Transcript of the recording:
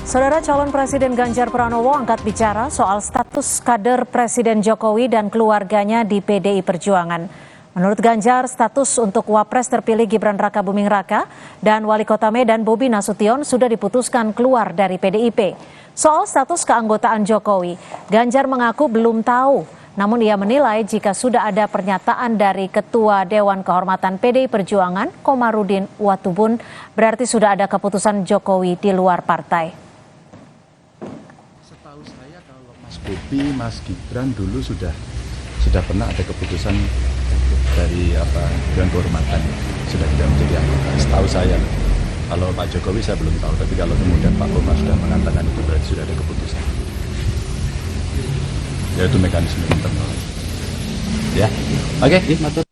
Saudara calon Presiden Ganjar Pranowo angkat bicara soal status kader Presiden Jokowi dan keluarganya di PDI Perjuangan. Menurut Ganjar, status untuk Wapres terpilih Gibran Rakabuming Raka dan Wali Kota Medan Bobi Nasution sudah diputuskan keluar dari PDIP. Soal status keanggotaan Jokowi, Ganjar mengaku belum tahu. Namun ia menilai jika sudah ada pernyataan dari Ketua Dewan Kehormatan PDI Perjuangan, Komarudin Watubun, berarti sudah ada keputusan Jokowi di luar partai. Setahu saya kalau Mas Bobi, Mas Gibran dulu sudah pernah ada keputusan dari Dewan Kehormatan, sudah tidak menjadi anggota. Setahu saya. Kalau Pak Jokowi saya belum tahu, tapi kalau kemudian Pak Komar sudah mengatakan itu berarti sudah ada keputusan. Yaitu mekanisme internal. Ya, oke.